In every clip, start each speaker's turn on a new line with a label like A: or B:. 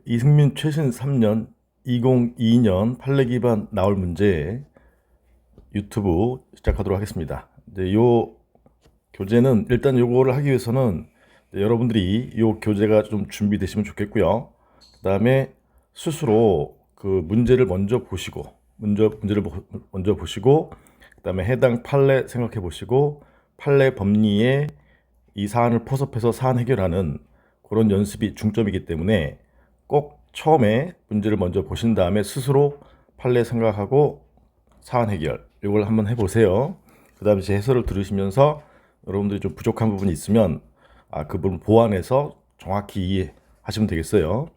A: 이승민 최신 3년 2022년 판례 기반 나올 문제 유튜브 시작하도록 하겠습니다. 요 교재는 일단 요거를 하기 위해서는 여러분들이 요 교재가 좀 준비되시면 좋겠고요. 그다음에 스스로 그 문제를 먼저 보시고 문제를 먼저 보시고 그다음에 해당 판례 생각해 보시고 판례 법리에 이 사안을 포섭해서 사안 해결하는 그런 연습이 중점이기 때문에 꼭 처음에 문제를 먼저 보신 다음에 스스로 판례 생각하고 사안 해결 이걸 한번 해보세요. 그 다음에 제 해설을 들으시면서 여러분들이 좀 부족한 부분이 있으면 그 부분 보완해서 정확히 이해하시면 되겠어요.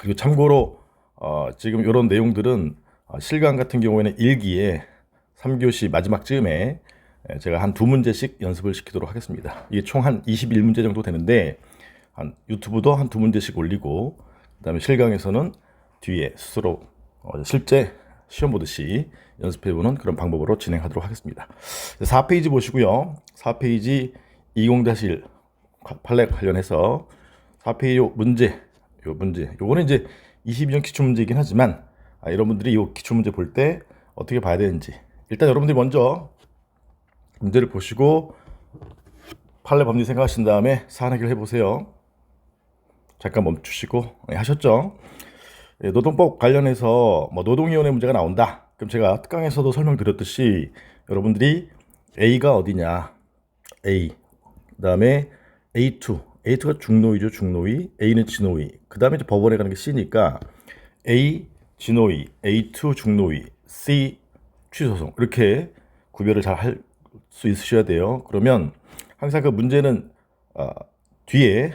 A: 그리고 참고로 지금 이런 내용들은 실강 같은 경우에는 1기에 3교시 마지막 즈음에 제가 한 2문제씩 연습을 시키도록 하겠습니다. 이게 총 한 21문제 정도 되는데 유튜브도 한 2문제씩 올리고 그다음에 실강에서는 뒤에 스스로 실제 시험 보듯이 연습해보는 그런 방법으로 진행하도록 하겠습니다. 4페이지 보시고요. 4페이지 20-1 판례 관련해서 4페이지 문제 요거는 이제 22년 기출문제이긴 하지만 여러분들이 이 기출문제 볼 때 어떻게 봐야 되는지 일단 여러분들이 먼저 문제를 보시고 판례 법리 생각하신 다음에 사안 해결 해보세요. 잠깐 멈추시고 하셨죠? 노동법 관련해서 노동위원회 문제가 나온다. 그럼 제가 특강에서도 설명드렸듯이 여러분들이 A가 어디냐? A. 그 다음에 A2. A2가 중노위죠, 중노위. A는 진노위. 그 다음에 이제 법원에 가는 게 C니까 A, 진노위, A2, 중노위, C, 취소송. 이렇게 구별을 잘 할 수 있으셔야 돼요. 그러면 항상 그 문제는 뒤에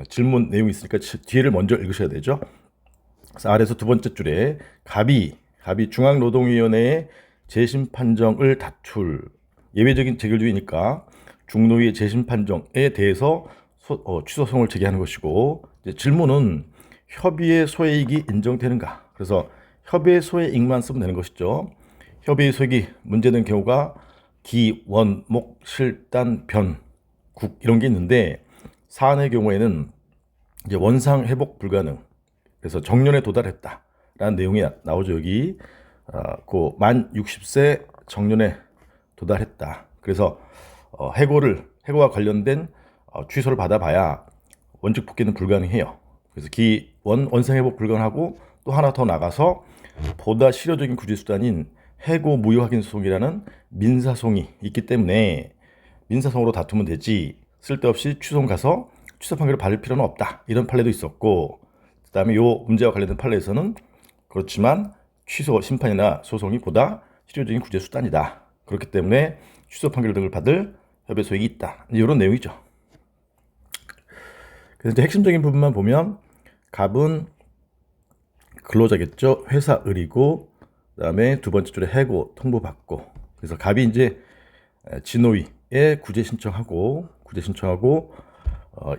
A: 질문 내용이 있으니까 뒤에를 먼저 읽으셔야 되죠. 그래서 아래에서 두 번째 줄에 갑이 중앙노동위원회의 재심 판정을 다툴 예외적인 재결주의니까 중노위의 재심 판정에 대해서 취소송을 제기하는 것이고 이제 질문은 협의의 소외이익이 인정되는가. 그래서 협의의 소외이익만 쓰면 되는 것이죠. 협의의 소외이익이 문제된 경우가 기, 원, 목, 실, 단, 변, 국 이런 게 있는데 사안의 경우에는 이제 원상 회복 불가능. 그래서 정년에 도달했다라는 내용이 나오죠. 여기 만 60세 정년에 도달했다. 그래서 해고와 관련된 취소를 받아봐야 원직 복귀는 불가능해요. 그래서 원상 회복 불가능하고 또 하나 더 나가서 보다 실효적인 구제 수단인 해고 무효 확인 소송이라는 민사송이 있기 때문에 민사송으로 다투면 되지 쓸데없이 취소송 가서 취소 판결을 받을 필요는 없다. 이런 판례도 있었고 그 다음에 이 문제와 관련된 판례에서는 그렇지만 취소 심판이나 소송이 보다 실효적인 구제 수단이다. 그렇기 때문에 취소 판결 등을 받을 협의 소익이 있다. 이런 내용이죠. 그래서 이제 핵심적인 부분만 보면 갑은 근로자겠죠. 회사 을이고 그다음에 두 번째 줄에 해고 통보받고 그래서 갑이 이제 진노위에 구제 신청하고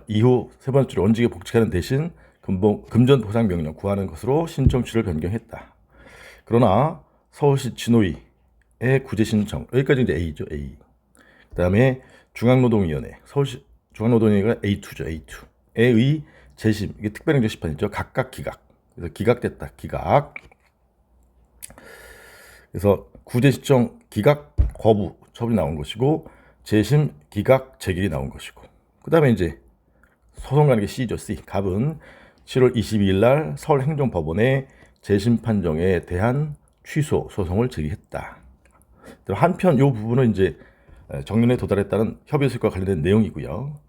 A: 이후 세 번째 줄에 원직에 복직하는 대신 금전 보상 명령 구하는 것으로 신청 취를 변경했다. 그러나 서울시 진노위의 구제 신청 여기까지 이제 A죠. A. 그다음에 중앙노동위원회 서울시 중앙노동위원회가 A2죠. A2의 재심 이게 특별행정 심판이죠. 각각 기각. 그래서 기각됐다. 기각. 그래서 구제 신청 기각 거부 처분이 나온 것이고 재심 기각 재결이 나온 것이고 그다음에 이제 소송 가는 게 C죠. C. 갑은 7월 22일 날 서울행정법원에 재심 판정에 대한 취소 소송을 제기했다. 한편 이 부분은 이제 정년에 도달했다는 협의 수익과 관련된 내용이고요.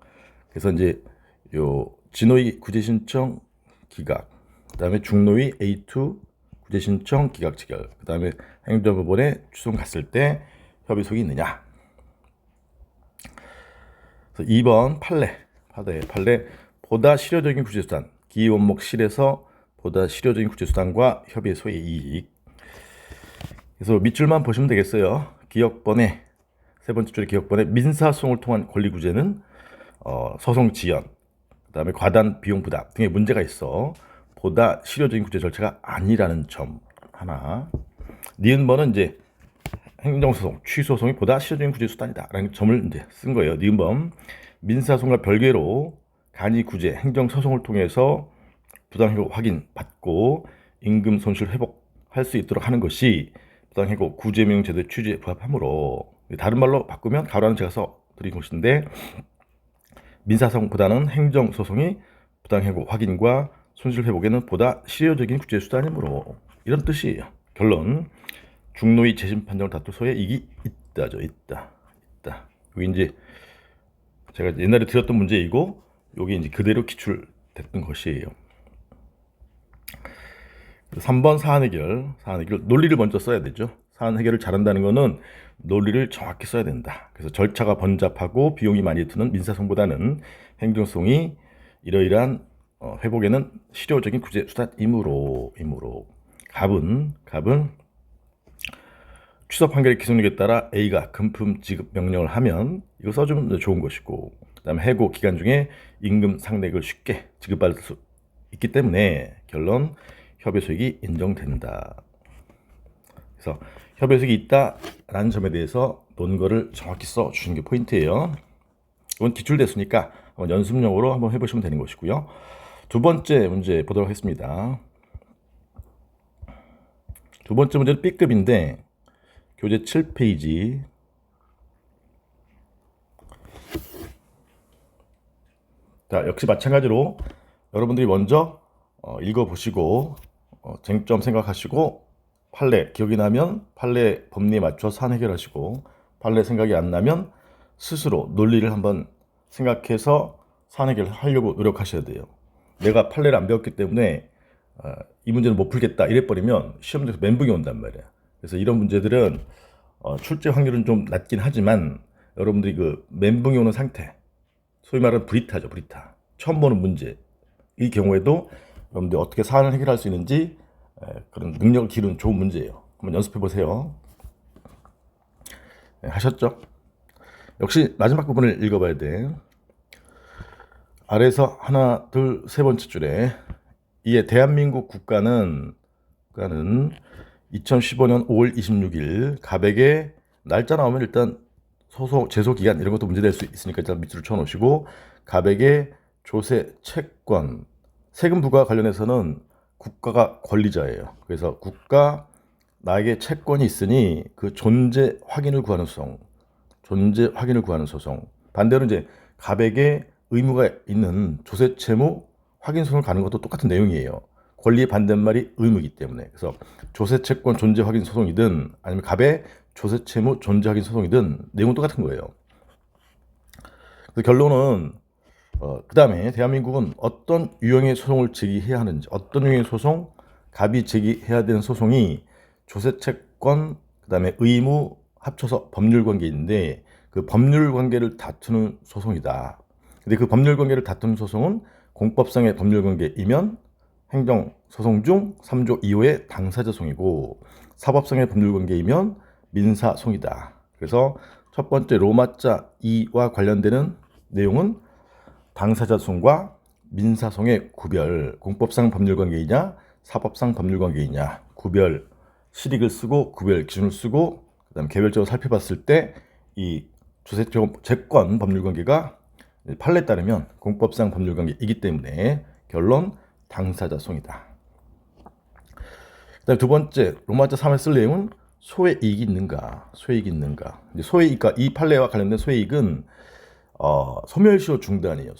A: 그래서 이제 요 진노위 구제 신청 기각, 그다음에 중노위 A2 구제 신청 기각 체결, 그다음에 행정법원에 취소송 갔을 때 협의 소익이 있느냐. 그래서 2번 판례 보다 실효적인 구제 수단 기원목 실에서 보다 실효적인 구제 수단과 협의 소의 이익. 그래서 밑줄만 보시면 되겠어요. 기역번에 세 번째 줄에 기역번에 민사소송을 통한 권리 구제는 소송 지연, 그다음에 과단 비용 부담 등의 문제가 있어 보다 실효적인 구제 절차가 아니라는 점 하나. 니은번은 이제 행정소송, 취소소송이 보다 실효적인 구제 수단이다라는 점을 이제 쓴 거예요. 니은번 민사소송과 별개로 간이 구제, 행정소송을 통해서 부당해고 확인 받고 임금 손실 회복할 수 있도록 하는 것이 부당해고 구제명 제도의 취지에 부합하므로, 다른 말로 바꾸면 가로는 제가 써드린 것인데, 민사소송보다는 행정소송이 부당해고 확인과 손실 회복에는 보다 실효적인 구제수단이므로, 이런 뜻이에요. 결론, 중노위 재심 판정을 다툴 소에 이익이 있다죠. 있다. 여기 이제 제가 옛날에 드렸던 문제이고, 여기 이제 그대로 기출됐던 것이에요. 3번 사안 해결. 논리를 먼저 써야 되죠. 사안 해결을 잘한다는 거는 논리를 정확히 써야 된다. 그래서 절차가 번잡하고 비용이 많이 드는 민사소송보다는 행정소송이 이러이러한 회복에는 실효적인 구제 수단이므로 갑은 취소 판결의 기소력에 따라 A가 금품 지급 명령을 하면 이거 써주면 좋은 것이고, 그다음에 해고 기간 중에 임금 상액을 쉽게 지급받을 수 있기 때문에 결론, 협의 소익이 인정된다. 그래서 협의 소익이 있다라는 점에 대해서 논거를 정확히 써주는 게 포인트예요. 이건 기출됐으니까 한번 연습용으로 한번 해보시면 되는 것이고요. 두 번째 문제 보도록 하겠습니다. 두 번째 문제는 B급인데 교재 7페이지. 자, 역시 마찬가지로 여러분들이 먼저 읽어보시고 쟁점 생각하시고, 판례 기억이 나면 판례 법리에 맞춰 사안 해결하시고, 판례 생각이 안 나면 스스로 논리를 한번 생각해서 사안 해결하려고 노력하셔야 돼요. 내가 판례를 안 배웠기 때문에 이 문제는 못 풀겠다 이래버리면 시험에서 멘붕이 온단 말이야. 그래서 이런 문제들은 출제 확률은 좀 낮긴 하지만 여러분들이 그 멘붕이 오는 상태, 소위 말하는 브리타죠. 브리타. 처음 보는 문제. 이 경우에도 여러분들 어떻게 사안을 해결할 수 있는지 그런 능력을 기르는 좋은 문제예요. 한번 연습해 보세요. 네, 하셨죠? 역시 마지막 부분을 읽어봐야 돼. 아래에서 하나, 둘, 세 번째 줄에 이에 대한민국 국가는 2015년 5월 26일 갑에게, 날짜 나오면 일단 제소 기간 이런 것도 문제될 수 있으니까 일단 밑으로 쳐놓으시고, 갑에게 조세 채권 세금 부과 관련해서는 국가가 권리자예요. 그래서 국가 나에게 채권이 있으니 그 존재 확인을 구하는 소송. 반대로 이제 갑에게 의무가 있는 조세 채무 확인 소송을 가는 것도 똑같은 내용이에요. 권리의 반대말이 의무이기 때문에. 그래서 조세 채권 존재 확인 소송이든 아니면 갑의 조세 채무 존재 확인 소송이든 내용은 똑같은 거예요. 그래서 결론은 그 다음에 대한민국은 어떤 유형의 소송을 제기해야 하는지, 어떤 유형의 소송, 갑이 제기해야 되는 소송이 조세채권, 그 다음에 의무 합쳐서 법률관계인데 그 법률관계를 다투는 소송이다. 근데 그 법률관계를 다투는 소송은 공법상의 법률관계이면 행정소송 중 3조 2호의 당사자송이고, 사법상의 법률관계이면 민사송이다. 그래서 첫 번째 로마자 2와 관련되는 내용은 당사자송과 민사송의 구별, 공법상 법률관계이냐 사법상 법률관계이냐 구별, 실익을 쓰고 구별 기준을 쓰고, 그 다음에 개별적으로 살펴봤을 때 이 조세채권 법률관계가 판례에 따르면 공법상 법률관계이기 때문에 결론 당사자송이다. 그 다음에 두 번째 로마자 3에 쓸 내용은 소의 이익이 있는가. 소의 이익과 이 판례와 관련된 소의 이익은 소멸시효 중단이에요.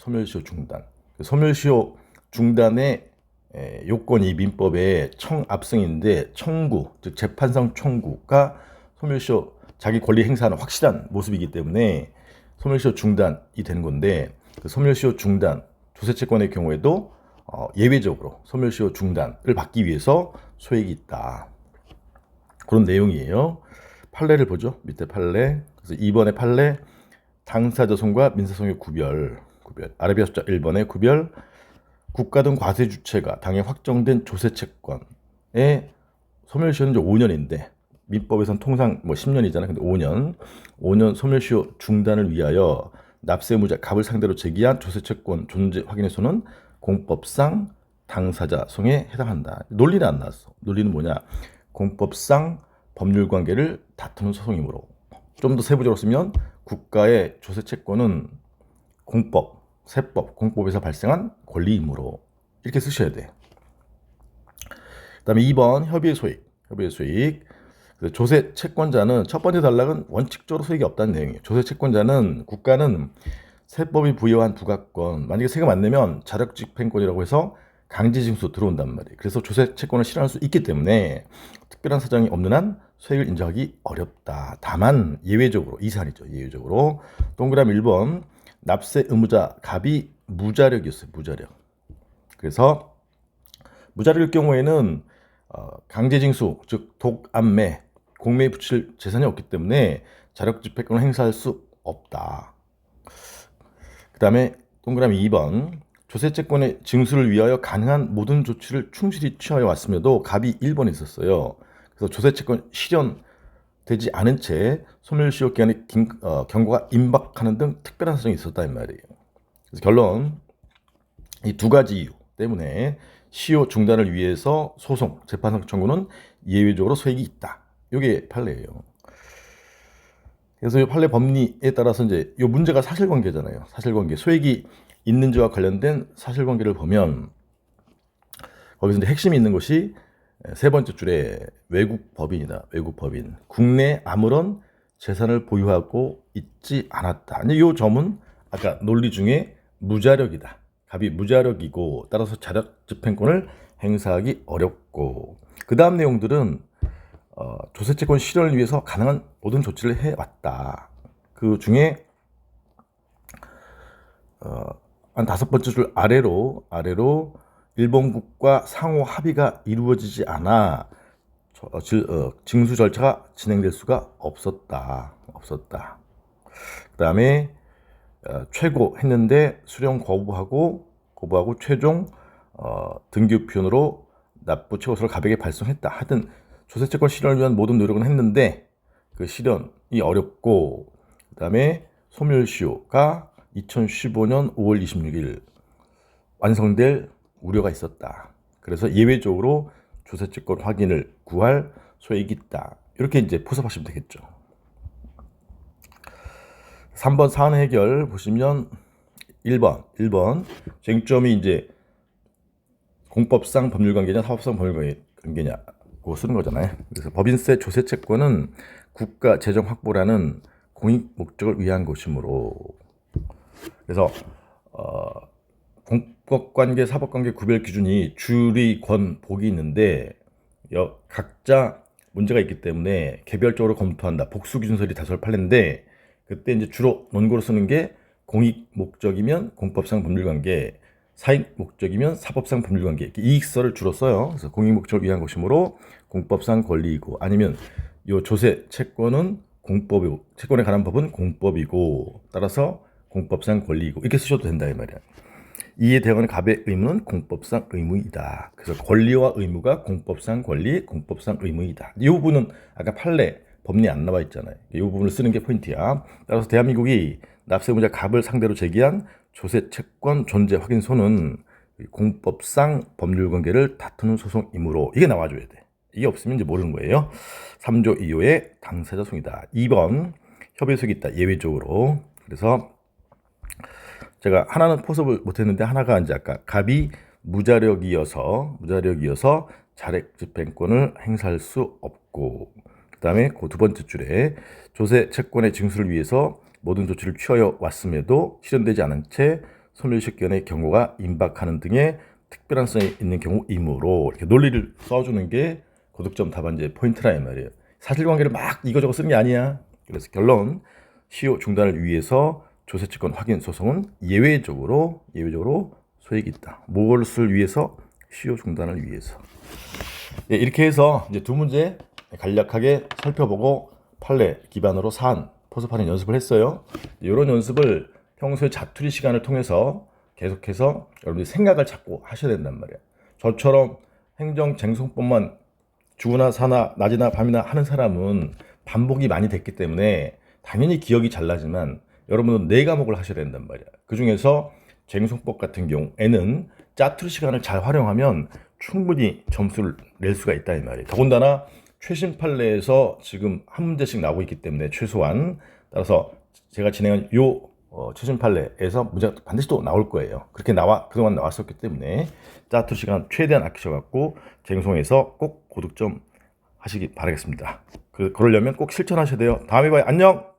A: 소멸시효 중단의 요건이 민법의 청압승인데, 청구, 즉 재판상 청구가 소멸시효 자기 권리 행사하는 확실한 모습이기 때문에 소멸시효 중단이 되는 건데, 그 소멸시효 중단, 조세채권의 경우에도 예외적으로 소멸시효 중단을 받기 위해서 소액이 있다. 그런 내용이에요. 판례를 보죠. 밑에 판례. 그래서 2번의 판례, 당사자송과 민사송의 구별. 아라비아 숫자 1번의 구별. 국가 등 과세 주체가 당에 확정된 조세채권의 소멸시효는 이제 5년인데 민법에서는 통상 10년이잖아요. 근데 5년 소멸시효 중단을 위하여 납세무자 갑을 상대로 제기한 조세채권 존재 확인에서는 공법상 당사자송에 해당한다. 논리는 안 나왔어. 논리는 뭐냐? 공법상 법률관계를 다투는 소송이므로. 좀 더 세부적으로 쓰면 국가의 조세채권은 공법, 세법, 공법에서 발생한 권리이므로, 이렇게 쓰셔야 돼. 그다음에 2번 협의의 소익. 협의의 소익. 조세 채권자는 첫 번째 단락은 원칙적으로 소익이 없다는 내용이에요. 조세 채권자는 국가는 세법이 부여한 부가권, 만약에 세금 안 내면 자력집행권이라고 해서 강제징수 들어온단 말이에요. 그래서 조세 채권을 실현할 수 있기 때문에 특별한 사정이 없는 한 소액을 인정하기 어렵다. 다만 예외적으로, 이 사안이죠. 예외적으로 동그라미 1번 납세 의무자 갑이 무자력이었어요. 무자력. 그래서 무자력일 경우에는 강제징수, 즉 독안매, 공매에 붙일 재산이 없기 때문에 자력집행권을 행사할 수 없다. 그 다음에 동그라미 2번 조세채권의 징수를 위하여 가능한 모든 조치를 충실히 취하여 왔음에도 갑이 1번에 있었어요. 그래서 조세채권 실현되지 않은 채 소멸시효 기간에 경고가 임박하는 등 특별한 사정이 있었다 이 말이에요. 그래서 결론, 이 두 가지 이유 때문에 시효 중단을 위해서 소송, 재판상 청구는 예외적으로 소액이 있다. 이게 판례예요. 그래서 이 판례 법리에 따라서 이제 이 문제가 사실관계잖아요. 사실관계, 소액이 있는지와 관련된 사실관계를 보면 거기서 이제 핵심이 있는 것이 세 번째 줄에 외국 법인이다. 외국 법인. 국내에 아무런 재산을 보유하고 있지 않았다. 이 점은 아까 논리 중에 무자력이다. 갑이 무자력이고 따라서 자력집행권을 행사하기 어렵고, 그 다음 내용들은 조세채권 실현을 위해서 가능한 모든 조치를 해왔다. 그 중에 한 5번째 줄 아래로 일본국과 상호 합의가 이루어지지 않아 징수 절차가 진행될 수가 없었다. 그 다음에 최고 했는데 수령 거부하고 최종 등기우편으로 납부 최고서를 갑에게 발송했다. 하여튼 조세채권 실현을 위한 모든 노력은 했는데 그 실현이 어렵고, 그 다음에 소멸시효가 2015년 5월 26일 완성될 우려가 있었다. 그래서 예외적으로 조세채권 확인을 구할 소액이 있다. 이렇게 이제 포섭하시면 되겠죠. 3번 사안 해결 보시면 1번 쟁점이 이제 공법상 법률관계냐 사법상 법률관계냐고 쓰는 거잖아요. 그래서 법인세 조세채권은 국가 재정 확보라는 공익 목적을 위한 것이므로, 그래서 공법관계 사법관계 구별 기준이 주리 권 복이 있는데 각자 문제가 있기 때문에 개별적으로 검토한다. 복수 기준설이 다설 판례인데, 그때 이제 주로 논거로 쓰는 게 공익 목적이면 공법상 법률관계, 사익 목적이면 사법상 법률관계, 이익설을 주로 써요. 그래서 공익 목적을 위한 것이므로 공법상 권리이고, 아니면 요 조세 채권은 공법이고, 채권에 관한 법은 공법이고, 따라서 공법상 권리이고, 이렇게 쓰셔도 된다 이 말이야. 이에 대응하는 갑의 의무는 공법상 의무이다. 그래서 권리와 의무가 공법상 권리, 공법상 의무이다. 이 부분은 아까 판례 법리 안 나와 있잖아요. 이 부분을 쓰는 게 포인트야. 따라서 대한민국이 납세의무자 갑을 상대로 제기한 조세채권 존재 확인서는 공법상 법률관계를 다투는 소송이므로 이게 나와줘야 돼. 이게 없으면 이제 모르는 거예요. 3조 2호의 당사자 소송이다. 2번 협의속이 있다. 예외적으로. 그래서 제가 하나는 포섭을 못했는데 하나가 이제 아까 갑이 무자력이어서 자력집행권을 행사할 수 없고, 그 다음에 그 두 번째 줄에 조세 채권의 징수를 위해서 모든 조치를 취하여 왔음에도 실현되지 않은 채 소멸시효 기간의 경고가 임박하는 등의 특별한 사정이 있는 경우이므로, 이렇게 논리를 써주는 게 고득점 답안지의 포인트라 이 말이에요. 사실관계를 막 이거저거 쓰는 게 아니야. 그래서 결론, 시효 중단을 위해서 조세채권 확인 소송은 예외적으로 소액이 있다. 무엇을 위해서? 시효 중단을 위해서. 예, 이렇게 해서 이제 두 문제 간략하게 살펴보고 판례 기반으로 사안 포섭하는 연습을 했어요. 이런 연습을 평소에 자투리 시간을 통해서 계속해서 여러분들이 생각을 자꾸 하셔야 된단 말이야. 저처럼 행정쟁송법만 주나 사나 낮이나 밤이나 하는 사람은 반복이 많이 됐기 때문에 당연히 기억이 잘 나지만 여러분은 4과목을 하셔야 된단 말이야. 그 중에서 쟁송법 같은 경우에는 짜투리 시간을 잘 활용하면 충분히 점수를 낼 수가 있다 이 말이에요. 더군다나 최신 판례에서 지금 한 문제씩 나오고 있기 때문에 최소한, 따라서 제가 진행한 요 최신 판례에서 문제가 반드시 또 나올 거예요. 그렇게 그동안 나왔었기 때문에 짜투 시간 최대한 아끼셔갖고 쟁송해서 꼭 고득점 하시기 바라겠습니다. 그러려면 꼭 실천하셔야 돼요. 다음에 봐요. 안녕!